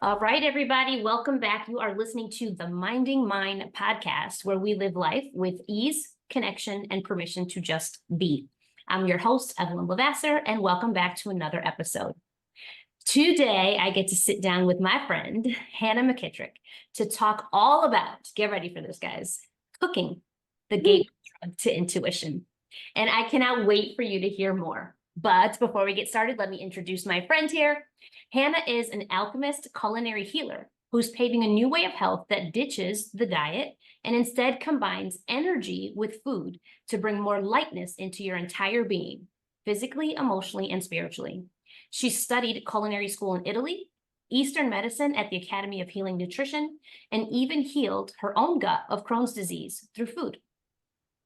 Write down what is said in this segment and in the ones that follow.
All right, everybody, welcome back. You are listening to the Minding Mind podcast, where we live life with ease, connection, and permission to just be. I'm your host, Evelyn LeVasseur, and welcome back to another episode. Today, I get to sit down with my friend, Hannah McKitrick, to talk all about, get ready for this, guys, cooking, the gateway drug to intuition. And I cannot wait for you to hear more. But before we get started, let me introduce my friend here. Hannah is an alchemist culinary healer who's paving a new way of health that ditches the diet and instead combines energy with food to bring more lightness into your entire being, physically, emotionally, and spiritually. She studied culinary school in Italy, Eastern medicine at the Academy of Healing Nutrition, and even healed her own gut of Crohn's disease through food.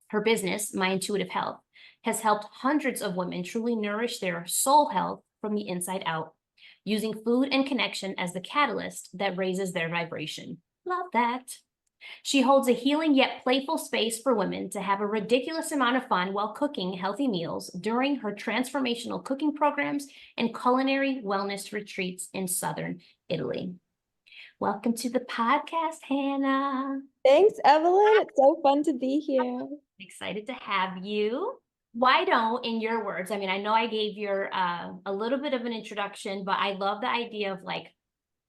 Her business, My Intuitive Health, has helped hundreds of women truly nourish their soul health from the inside out, using food and connection as the catalyst that raises their vibration. Love that. She holds a healing yet playful space for women to have a ridiculous amount of fun while cooking healthy meals during her transformational cooking programs and culinary wellness retreats in Southern Italy. Welcome to the podcast, Hannah. Thanks, Evelyn. It's so fun to be here. Excited to have you. Why don't, in your words, I mean, I know I gave your a little bit of an introduction, but I love the idea of like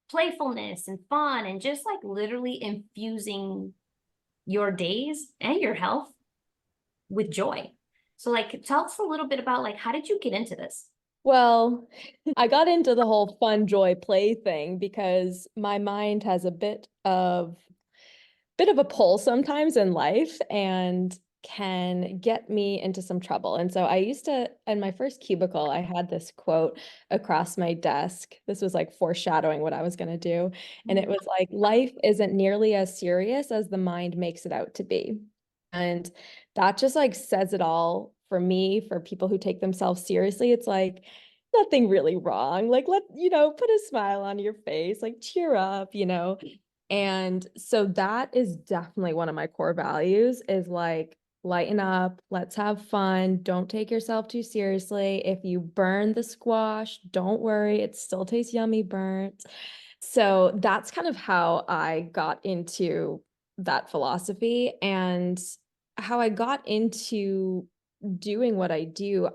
playfulness and fun and just like literally infusing your days and your health with joy. So like tell us a little bit about like how did you get into this? Well, I got into the whole fun, joy, play thing because my mind has a bit of a pull sometimes in life and can get me into some trouble. And so I used to, in my first cubicle, I had this quote across my desk. This was like foreshadowing what I was going to do. And it was like, life isn't nearly as serious as the mind makes it out to be. And that just like says it all for me, for people who take themselves seriously. It's like, nothing really wrong. Like, put a smile on your face, like cheer up. And so that is definitely one of my core values is like, lighten up, let's have fun. Don't take yourself too seriously. If you burn the squash, don't worry, it still tastes yummy burnt. So that's kind of how I got into that philosophy and how I got into doing what I do.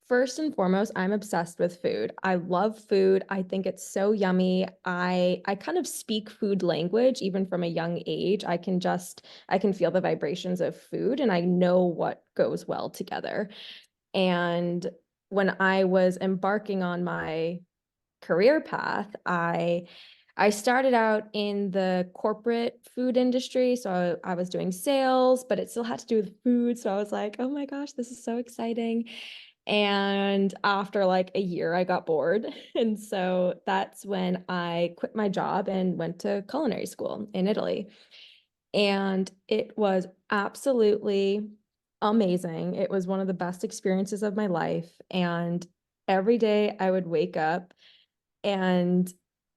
First and foremost, I'm obsessed with food. I love food. I think it's so yummy. I kind of speak food language even from a young age. I can feel the vibrations of food and I know what goes well together. And when I was embarking on my career path, I started out in the corporate food industry. So I was doing sales, but it still had to do with food. So I was like, oh my gosh, this is so exciting. And after like a year, I got bored. And so that's when I quit my job and went to culinary school in Italy. And it was absolutely amazing. It was one of the best experiences of my life. And every day I would wake up and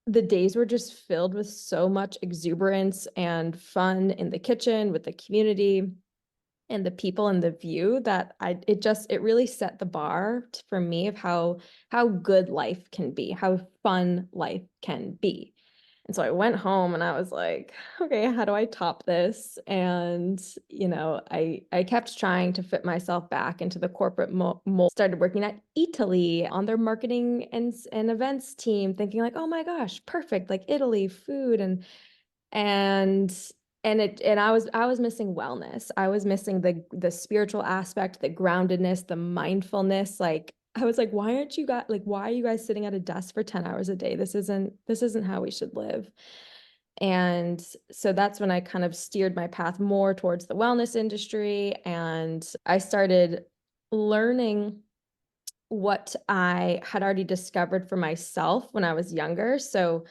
the days were just filled with so much exuberance and fun in the kitchen with the community and the people and the view that it really set the bar for me of how good life can be, how fun life can be. And so I went home and I was like, okay, how do I top this? And I kept trying to fit myself back into the corporate mold. Started working at Italy on their marketing and events team, thinking like, oh my gosh, perfect, like Italy food and I was missing wellness. I was missing the spiritual aspect, the groundedness, the mindfulness. Like I was like, why are you guys sitting at a desk for 10 hours a day? This isn't how we should live. And so that's when I kind of steered my path more towards the wellness industry. And I started learning what I had already discovered for myself when I was younger. So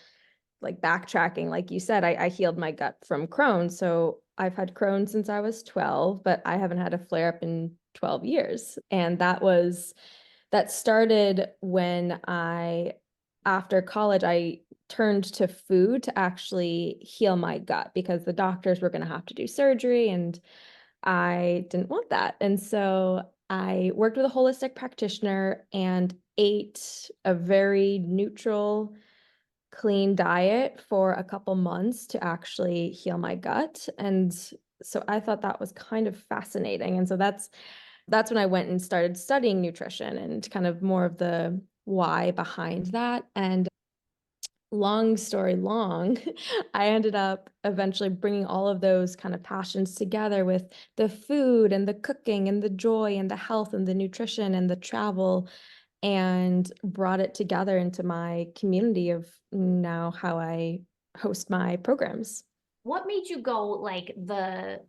like backtracking, like you said, I healed my gut from Crohn. So I've had Crohn since I was 12, but I haven't had a flare up in 12 years. And that started when after college, I turned to food to actually heal my gut because the doctors were going to have to do surgery and I didn't want that. And so I worked with a holistic practitioner and ate a very neutral clean diet for a couple months to actually heal my gut. And so I thought that was kind of fascinating. And so that's when I went and started studying nutrition and kind of more of the why behind that. And long story long, I ended up eventually bringing all of those kind of passions together with the food and the cooking and the joy and the health and the nutrition and the travel, and brought it together into my community of now how I host my programs. What made you go like the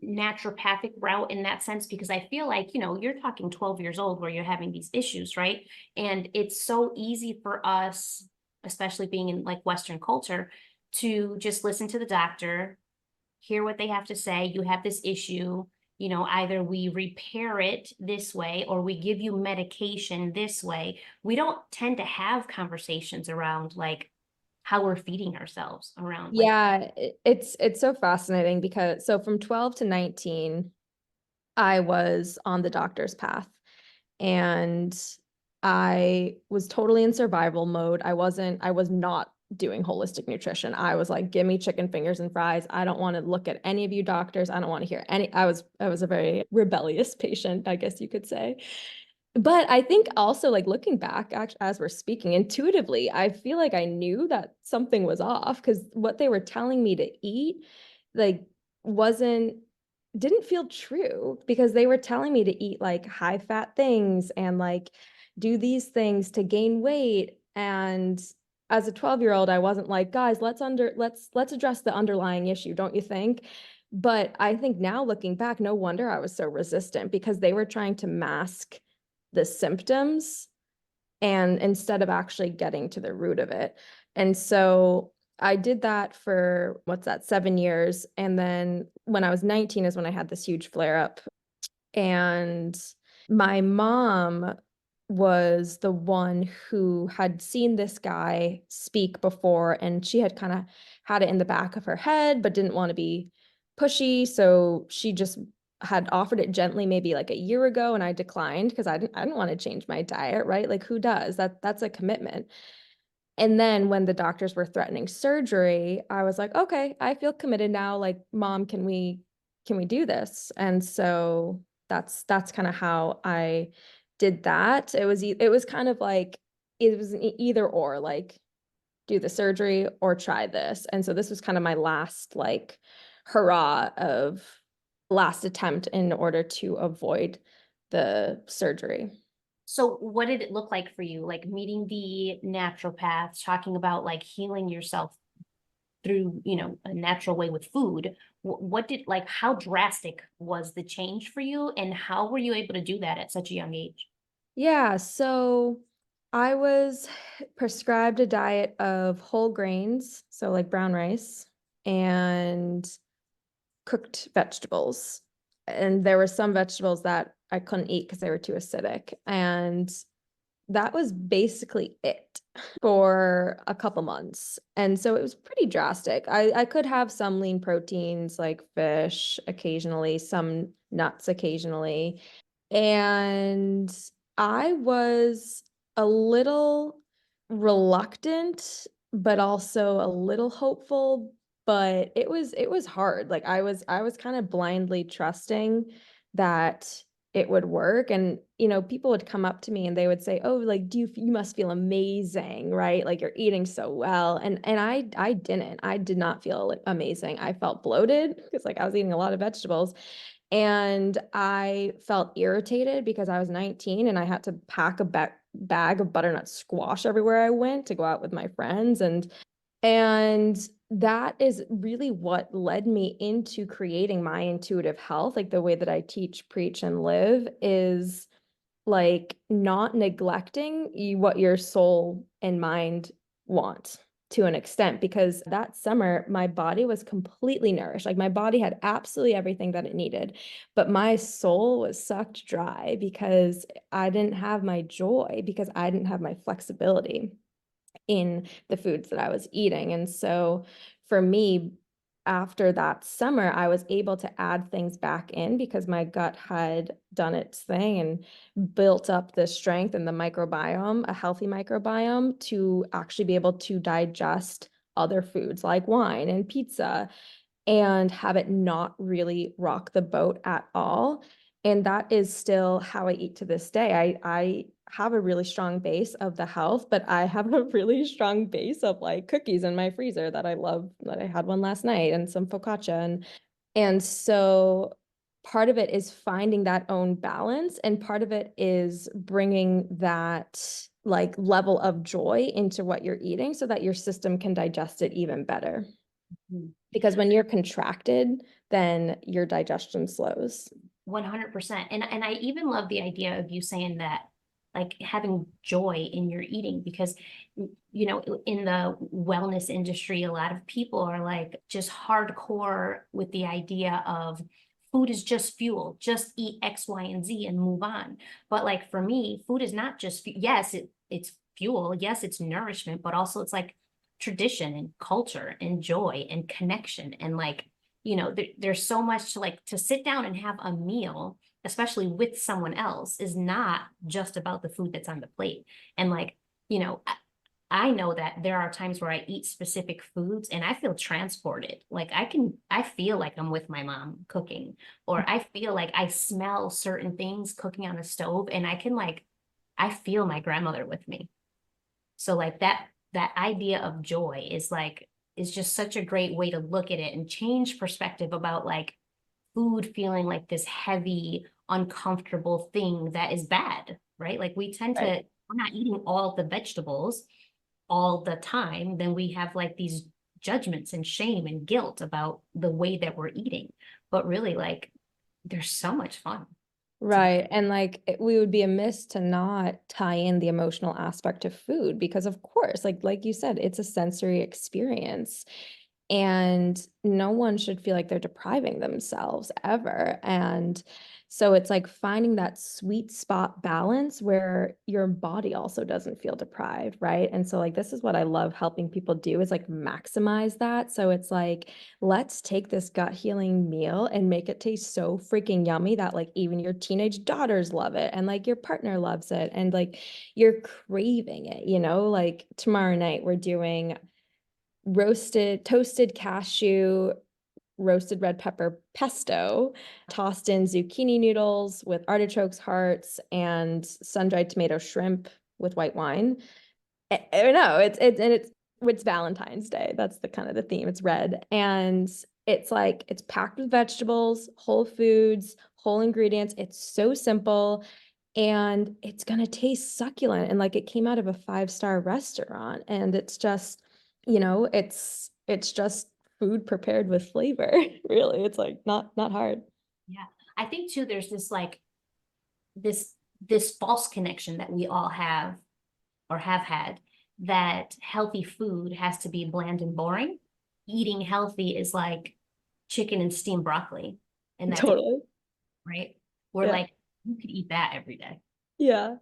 naturopathic route in that sense? Because I feel like, you're talking 12 years old where you're having these issues, right? And it's so easy for us, especially being in like Western culture, to just listen to the doctor, hear what they have to say. You have this issue, either we repair it this way or we give you medication this way. We don't tend to have conversations around like how we're feeding ourselves around like. Yeah, it's so fascinating because so from 12 to 19, I was on the doctor's path, and I was totally in survival mode. I was not doing holistic nutrition. I was like, give me chicken fingers and fries. I don't want to look at any of you doctors. I don't want to hear any. I was a very rebellious patient, I guess you could say. But I think also like looking back, actually, as we're speaking intuitively, I feel like I knew that something was off because what they were telling me to eat, like, wasn't didn't feel true because they were telling me to eat like high fat things and like do these things to gain weight. And as a 12-year-old, I wasn't like, guys, let's address the underlying issue, don't you think? But I think now looking back, no wonder I was so resistant because they were trying to mask the symptoms and instead of actually getting to the root of it. And so I did that for what's that, 7 years. And then when I was 19 is when I had this huge flare up. And my mom was the one who had seen this guy speak before, and she had kind of had it in the back of her head, but didn't want to be pushy. So she just had offered it gently maybe like a year ago, and I declined because I didn't want to change my diet, right? Like who does? That's a commitment. And then when the doctors were threatening surgery, I was like, okay, I feel committed now. Like, mom, can we do this? And so that's kind of how I did that. It was kind of like it was an either or, like do the surgery or try this. And so this was kind of my last like hurrah of last attempt in order to avoid the surgery. So what did it look like for you? Like meeting the naturopath, talking about like healing yourself through, a natural way with food. What did like how drastic was the change for you and how were you able to do that at such a young age? Yeah, so I was prescribed a diet of whole grains, so like brown rice and cooked vegetables. And there were some vegetables that I couldn't eat because they were too acidic. And that was basically it for a couple months. And so it was pretty drastic. I could have some lean proteins like fish occasionally, some nuts occasionally. And I was a little reluctant, but also a little hopeful. But it was hard. Like I was kind of blindly trusting that it would work. And people would come up to me and they would say, oh, like, you must feel amazing, right? Like you're eating so well. And I did not feel amazing. I felt bloated because like I was eating a lot of vegetables. And I felt irritated because I was 19 and I had to pack a bag of butternut squash everywhere I went to go out with my friends. And that is really what led me into creating my intuitive health. Like the way that I teach, preach, and live is like not neglecting what your soul and mind want to an extent, because that summer my body was completely nourished. Like my body had absolutely everything that it needed, but my soul was sucked dry because I didn't have my joy, because I didn't have my flexibility in the foods that I was eating. And so for me, after that summer, I was able to add things back in because my gut had done its thing and built up the strength and the microbiome, a healthy microbiome, to actually be able to digest other foods like wine and pizza and have it not really rock the boat at all. And that is still how I eat to this day. I have a really strong base of the health, but I have a really strong base of like cookies in my freezer that I love, that I had one last night, and some focaccia. And so part of it is finding that own balance, and part of it is bringing that like level of joy into what you're eating so that your system can digest it even better. Mhm. Because when you're contracted, then your digestion slows. 100%. And I even love the idea of you saying that, like having joy in your eating, because, you know, in the wellness industry, a lot of people are like just hardcore with the idea of food is just fuel, just eat X, Y, and Z and move on. But like for me, food is not just, yes, it's fuel. Yes, it's nourishment, but also it's like tradition and culture and joy and connection. And like, you know, there's so much to like to sit down and have a meal, especially with someone else, is not just about the food that's on the plate. And like, you know, I know that there are times where I eat specific foods and I feel transported. Like I feel like I'm with my mom cooking, or I feel like I smell certain things cooking on a stove, and I feel my grandmother with me. So like that idea of joy is just such a great way to look at it and change perspective about like food feeling like this heavy, uncomfortable thing that is bad, right? Like we tend to, Right. we're not eating all the vegetables all the time, then we have like these judgments and shame and guilt about the way that we're eating. But really, like, there's so much fun to that. Right. And like we would be amiss to not tie in the emotional aspect of food because of course, like you said, it's a sensory experience. And no one should feel like they're depriving themselves ever. And so it's like finding that sweet spot balance where your body also doesn't feel deprived, right? And so like this is what I love helping people do, is like maximize that. So it's like, let's take this gut healing meal and make it taste so freaking yummy that like even your teenage daughters love it and like your partner loves it and like you're craving it, you know? Like tomorrow night we're doing toasted cashew, roasted red pepper pesto, tossed in zucchini noodles with artichokes, hearts, and sun-dried tomato shrimp with white wine. I know it's Valentine's Day. That's the kind of the theme. It's red. And it's like it's packed with vegetables, whole foods, whole ingredients. It's so simple and it's gonna taste succulent. And like it came out of a five-star restaurant. And it's just, it's just food prepared with flavor. Really. It's like not hard. Yeah. I think too, there's this like this this false connection that we all have or have had, that healthy food has to be bland and boring. Eating healthy is like chicken and steamed broccoli. And that's it, Totally. right? We're Yeah. like, you could eat that every day. Yeah.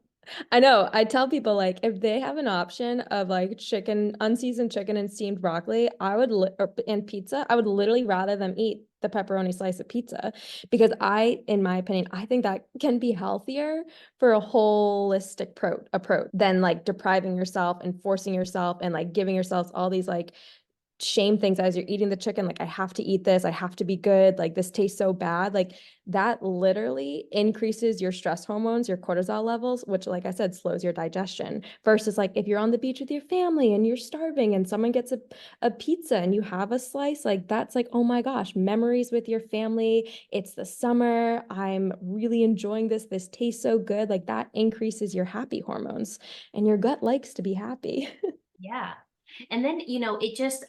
I know. I tell people like if they have an option of like chicken, unseasoned chicken and steamed broccoli, and pizza, I would literally rather them eat the pepperoni slice of pizza because in my opinion, I think that can be healthier for a holistic approach than like depriving yourself and forcing yourself and like giving yourselves all these like shame things as you're eating the chicken, like I have to eat this, I have to be good, like this tastes so bad. Like that literally increases your stress hormones, your cortisol levels, which like I said slows your digestion, versus like if you're on the beach with your family and you're starving and someone gets a pizza and you have a slice, like that's like, oh my gosh, memories with your family, it's the summer, I'm really enjoying this tastes so good. Like that increases your happy hormones and your gut likes to be happy. Yeah. And then, you know, it just,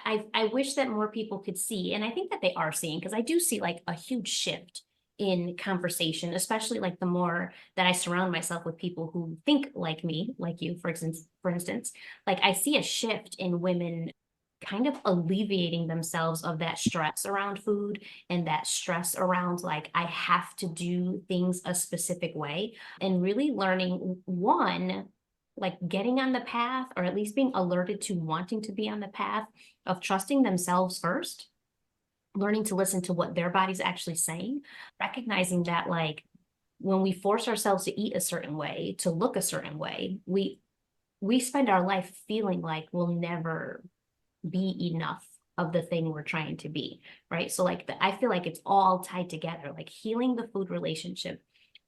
I wish that more people could see, and I think that they are seeing, because I do see like a huge shift in conversation, especially like the more that I surround myself with people who think like me, like you, for instance, like I see a shift in women kind of alleviating themselves of that stress around food and that stress around like I have to do things a specific way, and really learning, one, like getting on the path, or at least being alerted to wanting to be on the path of trusting themselves first, learning to listen to what their body's actually saying, recognizing that like when we force ourselves to eat a certain way, to look a certain way, we spend our life feeling like we'll never be enough of the thing we're trying to be, right? So like I feel like it's all tied together. Like healing the food relationship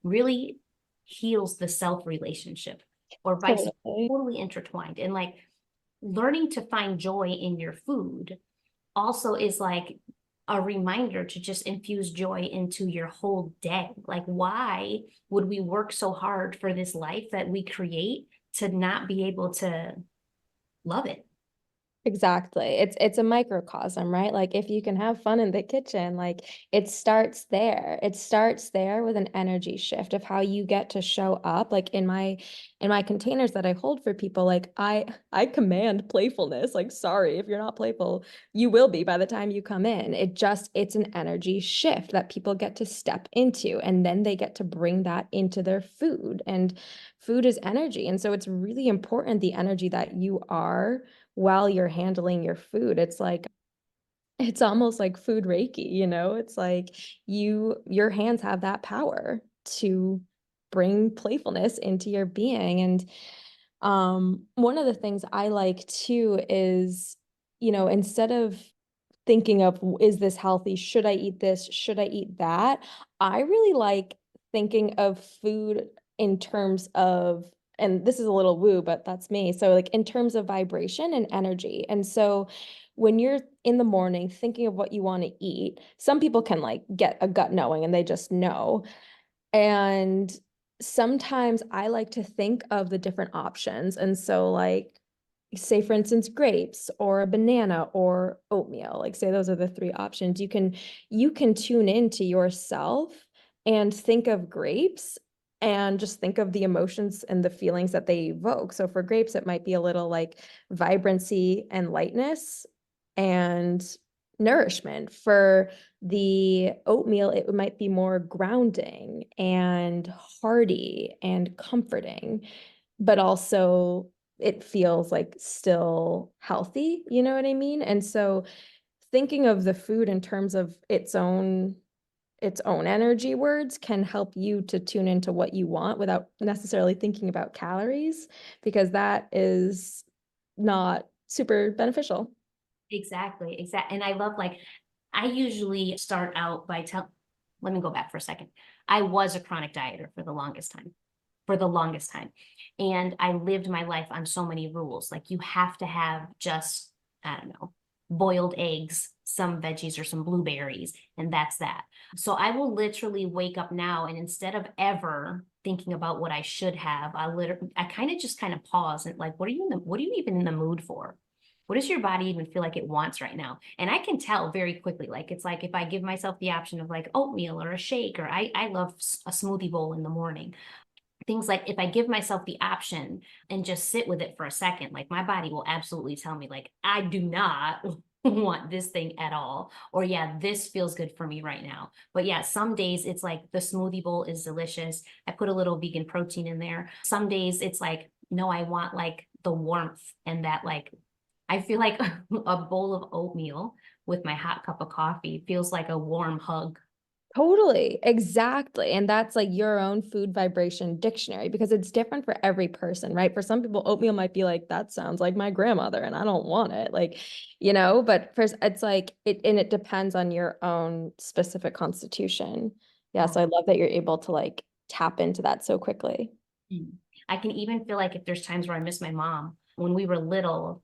really heals the self relationship, or vice versa, Totally. totally intertwined. And like learning to find joy in your food also is like a reminder to just infuse joy into your whole day. Like, why would we work so hard for this life that we create to not be able to love it? Exactly. It's a microcosm, right? Like if you can have fun in the kitchen, like it starts there. It starts there with an energy shift of how you get to show up. Like in my containers that I hold for people, like I command playfulness. Like sorry, if you're not playful, you will be by the time you come in. It's an energy shift that people get to step into, and then they get to bring that into their food. And food is energy. And so it's really important the energy that you are while you're handling your food. It's almost like food Reiki, It's like your hands have that power to bring playfulness into your being. And one of the things I like too is, instead of thinking of, is this healthy? Should I eat this? Should I eat that? I really like thinking of food in terms of, and this is a little woo, but that's me. So, like, in terms of vibration and energy. And so, when you're in the morning thinking of what you want to eat, some people can like get a gut knowing and they just know. And sometimes I like to think of the different options. And so, like, say for instance grapes or a banana or oatmeal, like say those are the three options. You can tune into yourself and think of grapes and just think of the emotions and the feelings that they evoke. So for grapes it might be a little like vibrancy and lightness and nourishment. For the oatmeal it might be more grounding and hearty and comforting, but also it feels like still healthy, you know what I mean? And so thinking of the food in terms of its own energy words can help you to tune into what you want without necessarily thinking about calories, because that is not super beneficial. Exactly, exactly. And I love like I usually start out by let me go back for a second. I was a chronic dieter for the longest time. For the longest time. And I lived my life on so many rules. Like you have to have just, I don't know, boiled eggs, some veggies or some blueberries, and that's that. So I will literally wake up now and instead of ever thinking about what I should have, I kind of pause and like, what are you even in the mood for? What does your body even feel like it wants right now? And I can tell very quickly. Like it's like if I give myself the option of like oatmeal or a shake, or I love a smoothie bowl in the morning, things like if I give myself the option and just sit with it for a second, like my body will absolutely tell me, like, I do not want this thing at all. Or, yeah, this feels good for me right now. But yeah, some days it's like the smoothie bowl is delicious. I put a little vegan protein in there. Some days it's like, no, I want like the warmth and that, like, I feel like a bowl of oatmeal with my hot cup of coffee feels like a warm hug. Totally, exactly. And that's like your own food vibration dictionary, because it's different for every person, right? For some people, oatmeal might be like, that sounds like my grandmother and I don't want it. Like, but first it's like and it depends on your own specific constitution. Yeah. So I love that you're able to like tap into that so quickly. Mm. I can even feel like if there's times where I miss my mom, when we were little,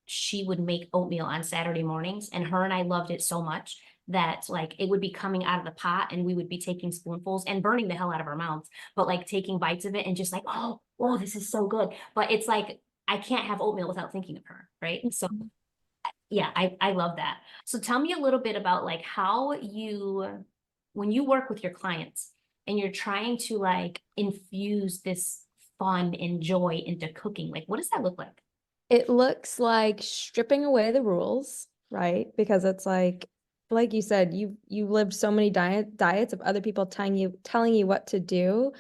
she would make oatmeal on Saturday mornings, and her and I loved it so much that like it would be coming out of the pot and we would be taking spoonfuls and burning the hell out of our mouths, but like taking bites of it and just like, oh, this is so good. But it's like I can't have oatmeal without thinking of her, right? So yeah, I love that. So tell me a little bit about like how when you work with your clients and you're trying to like infuse this fun and joy into cooking, like what does that look like? It looks like stripping away the rules, right? Because it's like you said, you lived so many diets of other people telling you what to do.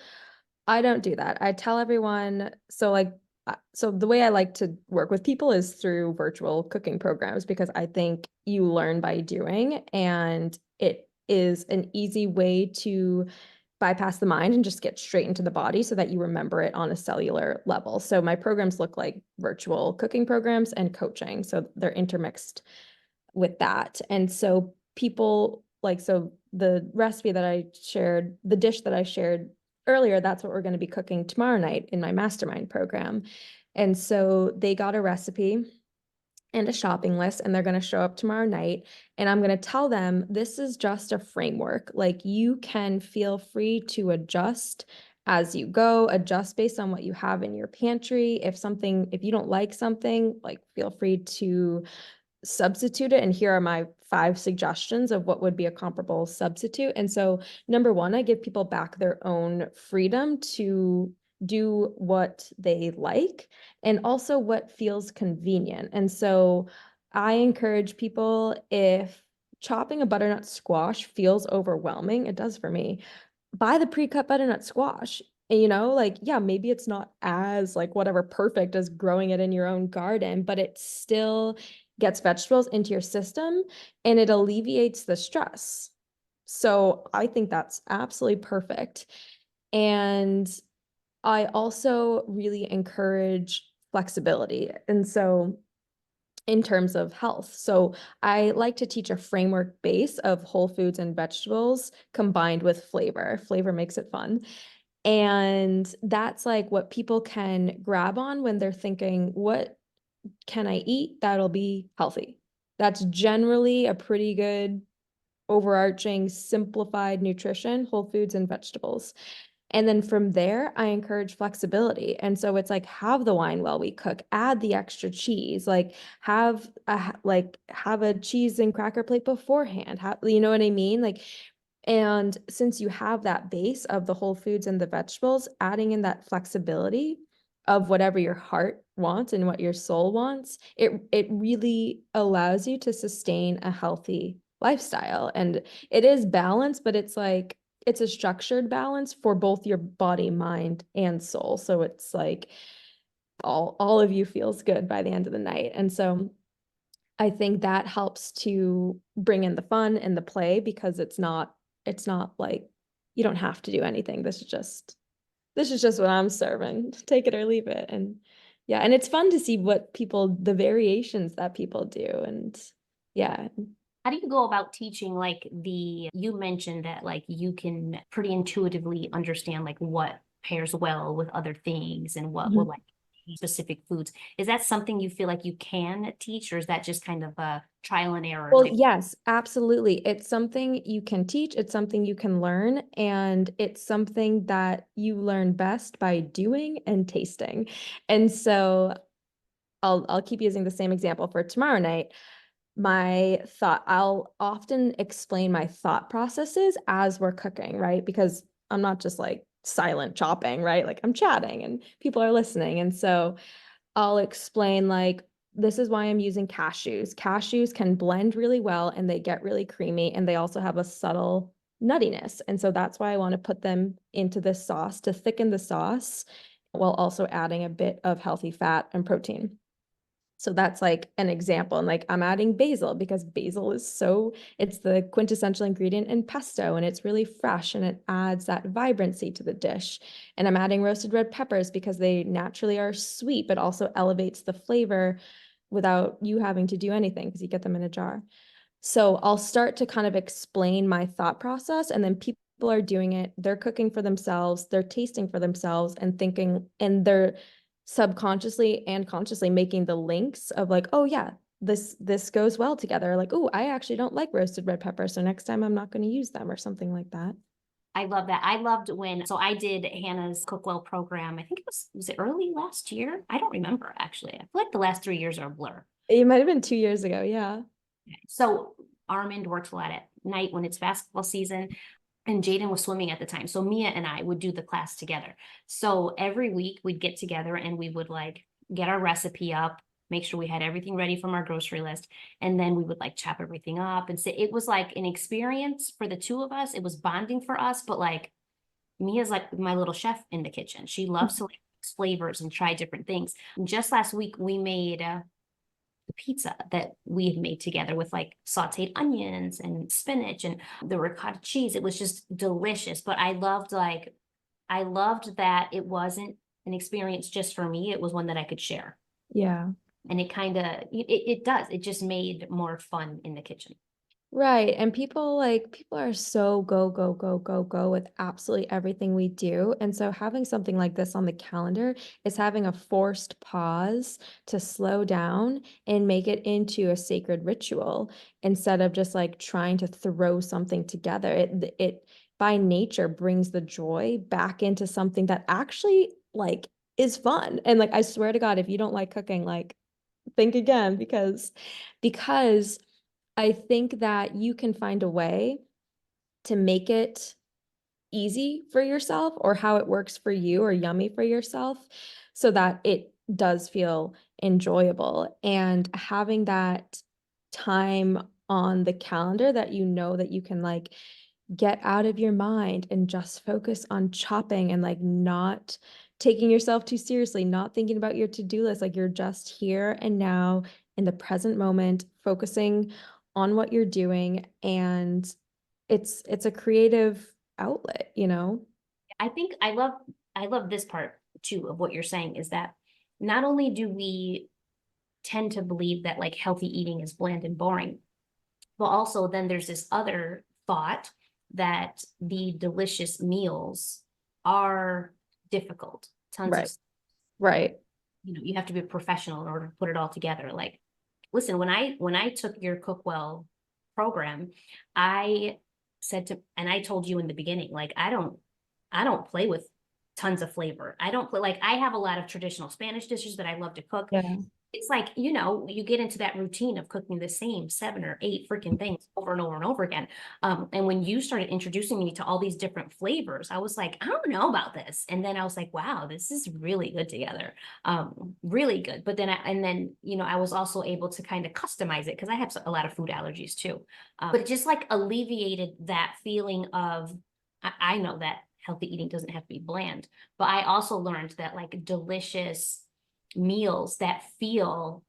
I don't do that. I tell everyone, so like so the way I like to work with people is through virtual cooking programs because I think you learn by doing, and it is an easy way to bypass the mind and just get straight into the body so that you remember it on a cellular level. So my programs look like virtual cooking programs and coaching. So they're intermixed with that. And so people like, so the recipe that I shared, the dish that I shared earlier, that's what we're going to be cooking tomorrow night in my mastermind program. And so they got a recipe and a shopping list, and they're going to show up tomorrow night. And I'm going to tell them this is just a framework. Like, you can feel free to adjust as you go, adjust based on what you have in your pantry. If you don't like something, like, feel free to substitute it. And here are my 5 suggestions of what would be a comparable substitute. And so, number one, I give people back their own freedom to do what they like and also what feels convenient. And so I encourage people, if chopping a butternut squash feels overwhelming, it does for me, buy the pre-cut butternut squash. And, like, yeah, maybe it's not as like whatever perfect as growing it in your own garden, but it still gets vegetables into your system and it alleviates the stress. So I think that's absolutely perfect. And I also really encourage flexibility. And so in terms of health. So I like to teach a framework base of whole foods and vegetables combined with flavor. Flavor makes it fun. And that's like what people can grab on when they're thinking, what can I eat that'll be healthy? That's generally a pretty good overarching simplified nutrition, whole foods and vegetables. And then from there, I encourage flexibility. And so it's like, have the wine while we cook, add the extra cheese, like have a cheese and cracker plate beforehand. You know what I mean? Like, and since you have that base of the whole foods and the vegetables, adding in that flexibility of whatever your heart wants and what your soul wants, it really allows you to sustain a healthy lifestyle. And it is balance, but it's like, it's a structured balance for both your body, mind, and soul. So it's like all of you feels good by the end of the night. And so I think that helps to bring in the fun and the play, because it's not like you don't have to do anything. This is just what I'm serving. Take it or leave it. And yeah, and it's fun to see the variations that people do. And yeah. How do you go about teaching, like, you mentioned that like you can pretty intuitively understand like what pairs well with other things and what will like specific foods. Is that something you feel like you can teach, or is that just kind of a trial and error Well, type? yes, absolutely. It's something you can teach, it's something you can learn, and it's something that you learn best by doing and tasting. And so I'll keep using the same example for tomorrow night. I'll often explain my thought processes as we're cooking, right? Because I'm not just like silent chopping, right? Like, I'm chatting and people are listening. And so I'll explain, like, this is why I'm using cashews. Cashews can blend really well and they get really creamy, and they also have a subtle nuttiness. And so that's why I want to put them into this sauce to thicken the sauce while also adding a bit of healthy fat and protein. So that's like an example. And like, I'm adding basil because basil it's the quintessential ingredient in pesto, and it's really fresh and it adds that vibrancy to the dish. And I'm adding roasted red peppers because they naturally are sweet, but also elevates the flavor without you having to do anything because you get them in a jar. So I'll start to kind of explain my thought process, and then people are doing it. They're cooking for themselves, they're tasting for themselves and thinking, and they're subconsciously and consciously making the links of like, oh yeah, this goes well together. Like, oh, I actually don't like roasted red pepper, so next time I'm not going to use them, or something like that. I love that. I loved so I did Hannah's Cookwell program. I think was it early last year? I don't remember actually. I feel like the last 3 years are a blur. It might have been 2 years ago. Yeah. So Armand works a lot at night when it's basketball season, and Jaden was swimming at the time. So Mia and I would do the class together. So every week we'd get together and we would like get our recipe up, make sure we had everything ready from our grocery list. And then we would like chop everything up and say it was like an experience for the two of us. It was bonding for us, but like Mia's like my little chef in the kitchen. She loves to like flavors and try different things. Just last week, we made the pizza that we had made together with like sauteed onions and spinach and the ricotta cheese. It was just delicious. But I loved that it wasn't an experience just for me. It was one that I could share. Yeah. And it kind of, it does. It just made more fun in the kitchen. Right. And people are so go, go, go, go, go with absolutely everything we do. And so having something like this on the calendar is having a forced pause to slow down and make it into a sacred ritual instead of just like trying to throw something together. It by nature brings the joy back into something that actually like is fun. And like I swear to God, if you don't like cooking, like think again because I think that you can find a way to make it easy for yourself or how it works for you or yummy for yourself so that it does feel enjoyable. And having that time on the calendar that you know that you can like get out of your mind and just focus on chopping and like not taking yourself too seriously, not thinking about your to-do list. Like you're just here and now in the present moment, focusing on what you're doing. And it's a creative outlet, you know? I think I love this part too of what you're saying is that not only do we tend to believe that like healthy eating is bland and boring, but also then there's this other thought that the delicious meals are difficult. Tons of, Right. Right. you have to be a professional in order to put it all together. Like, listen, when I took your Cook Well program, I said to, and I told you in the beginning, like, I don't play with tons of flavor. I don't play, like, I have a lot of traditional Spanish dishes that I love to cook. Yeah. It's like, you get into that routine of cooking the same 7 or 8 freaking things over and over and over again. And when you started introducing me to all these different flavors, I was like, I don't know about this. And then I was like, wow, this is really good together. Really good. But then, I was also able to kind of customize it because I have a lot of food allergies too. But it just like alleviated that feeling of, I know that healthy eating doesn't have to be bland, but I also learned that like delicious meals that feel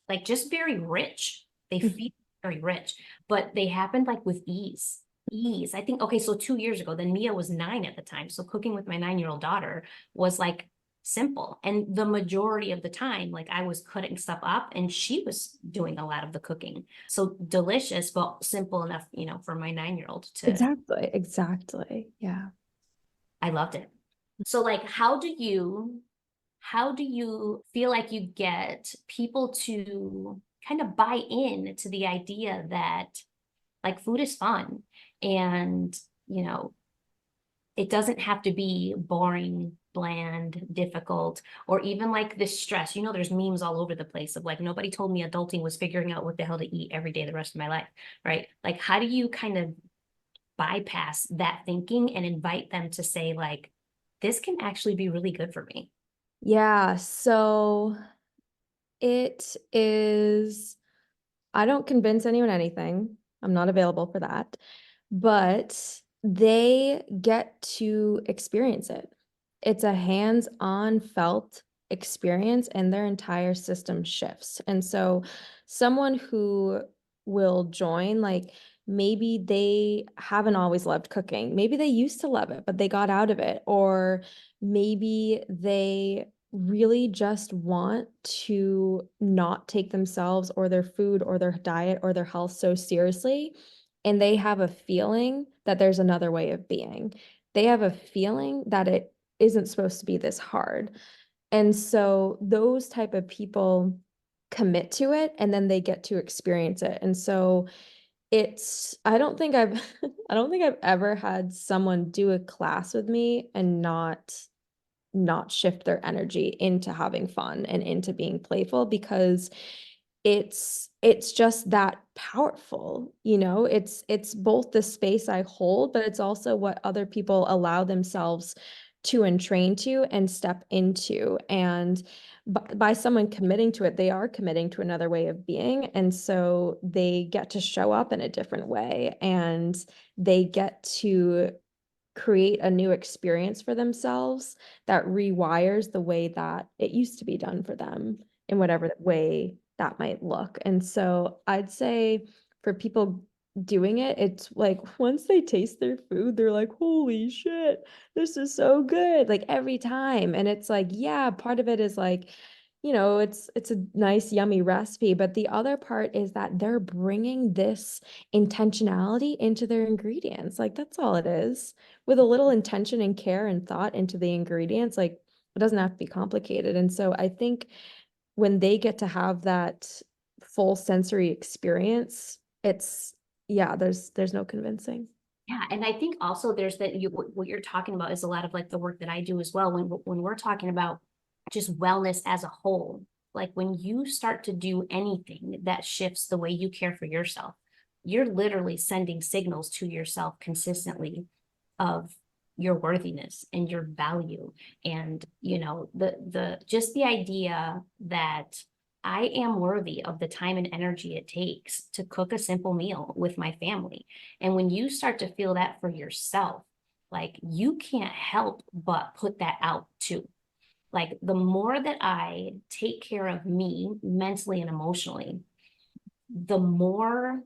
like just very rich. They feel very rich, but they happened like with ease. Ease. I think, okay, so 2 years ago, then Mia was 9 at the time. So cooking with my 9-year-old daughter was like simple. And the majority of the time, like I was cutting stuff up and she was doing a lot of the cooking. So delicious, but simple enough, for my 9-year-old to, Exactly. Exactly. Yeah. I loved it. So like, how do you feel like you get people to kind of buy in to the idea that like food is fun and, you know, it doesn't have to be boring, bland, difficult, or even like this stress. There's memes all over the place of like, nobody told me adulting was figuring out what the hell to eat every day the rest of my life, right? Like, how do you kind of bypass that thinking and invite them to say like, this can actually be really good for me? Yeah. So it is, I don't convince anyone anything. I'm not available for that, but they get to experience it. It's a hands-on felt experience and their entire system shifts. And so someone who will join, like maybe they haven't always loved cooking. Maybe they used to love it, but they got out of it. Or maybe they really just want to not take themselves or their food or their diet or their health so seriously. And they have a feeling that there's another way of being. They have a feeling that it isn't supposed to be this hard. And so those type of people commit to it and then they get to experience it. And so I don't think I've I don't think I've ever had someone do a class with me and not shift their energy into having fun and into being playful because it's just that powerful, it's both the space I hold, but it's also what other people allow themselves to entrain to and step into. And by someone committing to it, they are committing to another way of being. And so they get to show up in a different way and they get to create a new experience for themselves that rewires the way that it used to be done for them in whatever way that might look. And so I'd say for people doing it, it's like once they taste their food, they're like, holy shit, this is so good, like every time. And it's like, yeah, part of it is like, it's a nice, yummy recipe, but the other part is that they're bringing this intentionality into their ingredients. Like that's all it is. With a little intention and care and thought into the ingredients, like it doesn't have to be complicated. And so I think when they get to have that full sensory experience, it's yeah, there's no convincing. Yeah, and I think also there's what you're talking about is a lot of like the work that I do as well when we're talking about just wellness as a whole. Like when you start to do anything that shifts the way you care for yourself, you're literally sending signals to yourself consistently of your worthiness and your value. And the just the idea that I am worthy of the time and energy it takes to cook a simple meal with my family. And when you start to feel that for yourself, like you can't help but put that out too. Like the more that I take care of me mentally and emotionally, the more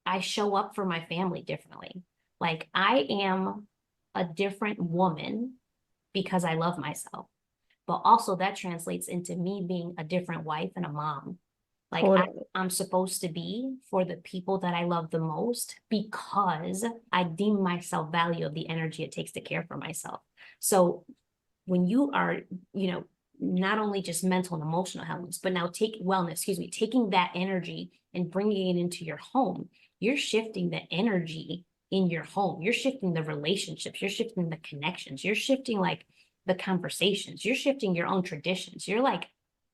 I show up for my family differently. Like I am a different woman because I love myself, but also that translates into me being a different wife and a mom. Like Totally. I'm supposed to be for the people that I love the most because I deem myself value of the energy it takes to care for myself. So when you are, not only just mental and emotional wellness, but now taking that energy and bringing it into your home, you're shifting the energy in your home. You're shifting the relationships. You're shifting the connections. You're shifting like the conversations. You're shifting your own traditions. You're like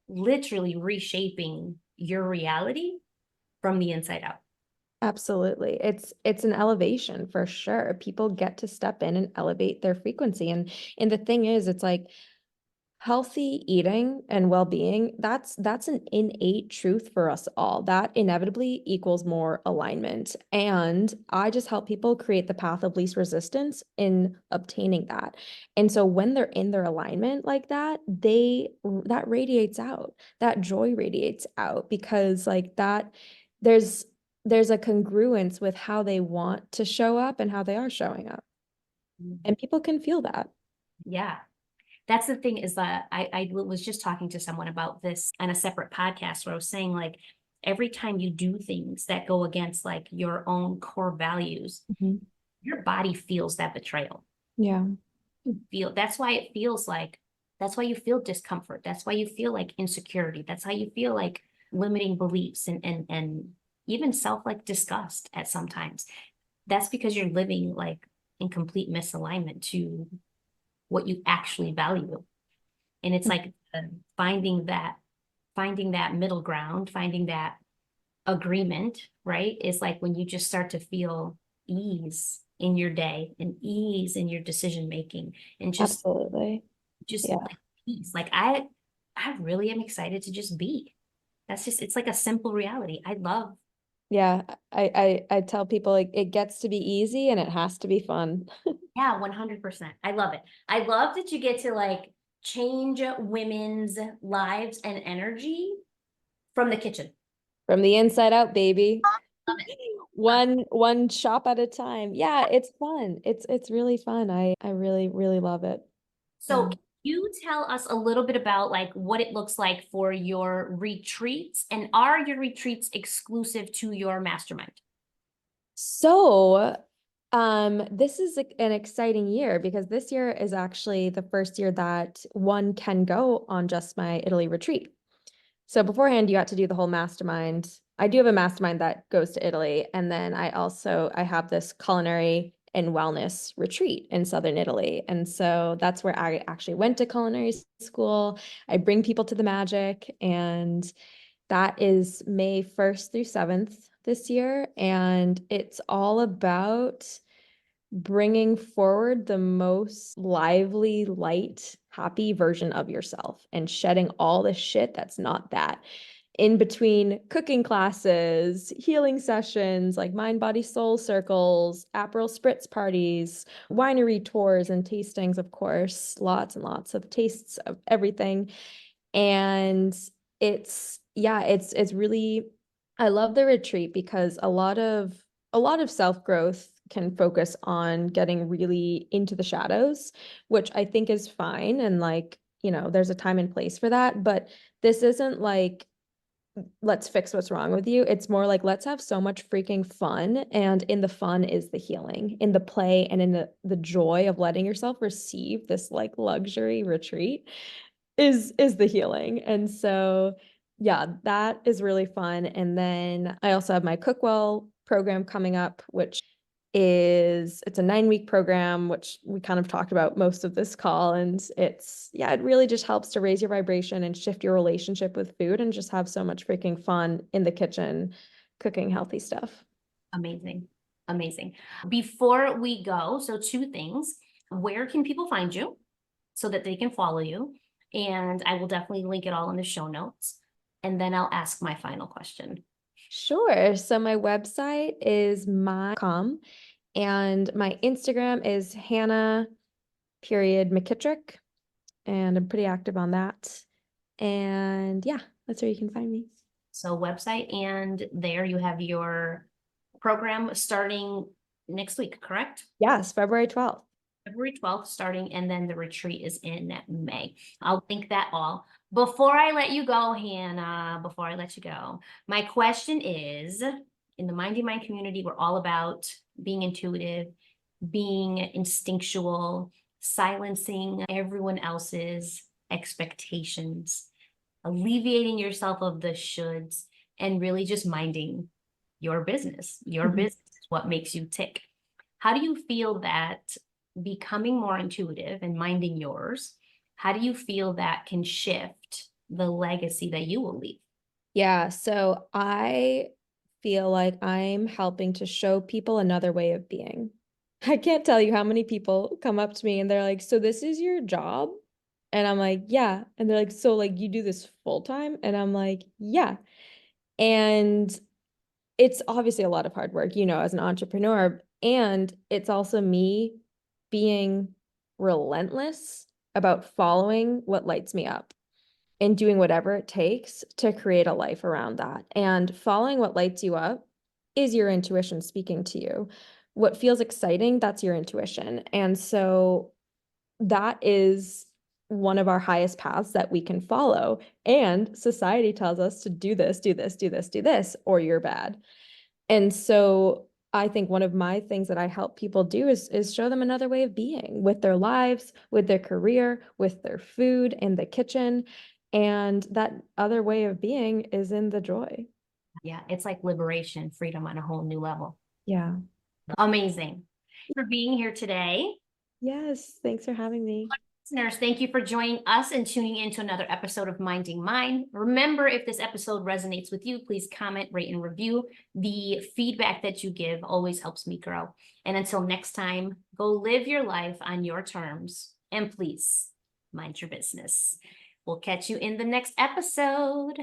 literally reshaping your reality from the inside out. Absolutely. It's an elevation for sure. People get to step in and elevate their frequency. And the thing is, it's like healthy eating and well-being, that's an innate truth for us all. That inevitably equals more alignment. And I just help people create the path of least resistance in obtaining that. And so when they're in their alignment like that, that radiates out. That joy radiates out because like that there's a congruence with how they want to show up and how they are showing up. And people can feel that. Yeah. That's the thing is that I was just talking to someone about this on a separate podcast where I was saying like every time you do things that go against like your own core values, Mhm. your body feels that betrayal. Yeah. That's why it feels like that's why you feel discomfort. That's why you feel like insecurity. That's how you feel like limiting beliefs and even self like disgust at sometimes. That's because you're living like in complete misalignment to what you actually value. And it's like finding that middle ground, finding that agreement, right? Is like when you just start to feel ease in your day and ease in your decision making and Absolutely. just Yeah. like peace. Like I really am excited to just be. That's just it's like a simple reality. I love. Yeah. I tell people like it gets to be easy and it has to be fun. Yeah, 100%. I love it. I love that you get to like change women's lives and energy from the kitchen. From the inside out, baby. Love it. One shop at a time. Yeah, it's fun. It's really fun. I really, really love it. So Yeah. can you tell us a little bit about like what it looks like for your retreats and are your retreats exclusive to your mastermind? So, this is an exciting year because this year is actually the first year that one can go on just my Italy retreat. So beforehand, you got to do the whole mastermind. I do have a mastermind that goes to Italy, and then I have this culinary and wellness retreat in Southern Italy. And so that's where I actually went to culinary school. I bring people to the magic, and that is May 1st through 7th this year. And it's all about bringing forward the most lively, light, happy version of yourself and shedding all the shit that's not that. in between cooking classes, healing sessions, like mind, body, soul circles, Aperol spritz parties, winery tours and tastings, of course, lots and lots of tastes of everything. And it's really, I love the retreat because a lot of self-growth can focus on getting really into the shadows, which I think is fine. And like, there's a time and place for that. But this isn't like, let's fix what's wrong with you. It's more like, let's have so much freaking fun. And in the fun is the healing, in the play and in the joy of letting yourself receive this like luxury retreat is the healing. And so yeah, that is really fun. And then I also have my Cookwell program coming up, which it's a 9-week program, which we kind of talked about most of this call. And it really just helps to raise your vibration and shift your relationship with food and just have so much freaking fun in the kitchen cooking healthy stuff. Amazing. Amazing. Before we go, so 2 things. Where can people find you so that they can follow you? And I will definitely link it all in the show notes. And then I'll ask my final question. Sure. So my website is my.com and my Instagram is Hannah McKitrick. And I'm pretty active on that. And yeah, that's where you can find me. So website, and there you have your program starting next week, correct? Yes, February 12th. February 12th starting, and then the retreat is in May. I'll link that all. Before I let you go, Hannah, before I let you go, my question is, in the Minding Mind community, we're all about being intuitive, being instinctual, silencing everyone else's expectations, alleviating yourself of the shoulds, and really just minding your business. Your Mhm. business is what makes you tick. How do you feel that becoming more intuitive and minding yours, how do you feel that can shift the legacy that you will leave? Yeah, so I feel like I'm helping to show people another way of being. I can't tell you how many people come up to me and they're like, "So this is your job?" And I'm like, "Yeah." And they're like, "So like you do this full time?" And I'm like, "Yeah." And it's obviously a lot of hard work, as an entrepreneur. And it's also me being relentless about following what lights me up and doing whatever it takes to create a life around that. And following what lights you up is your intuition speaking to you. What feels exciting, that's your intuition. And so that is one of our highest paths that we can follow. And society tells us to do this, do this, do this, do this, or you're bad. And so I think one of my things that I help people do is show them another way of being with their lives, with their career, with their food in the kitchen. And that other way of being is in the joy. Yeah, it's like liberation, freedom on a whole new level. Yeah. Amazing. For being here today. Yes. Thanks for having me. Listeners, thank you for joining us and tuning in to another episode of Minding Mind. Remember, if this episode resonates with you, please comment, rate, and review. The feedback that you give always helps me grow. And until next time, go live your life on your terms, and please mind your business. We'll catch you in the next episode.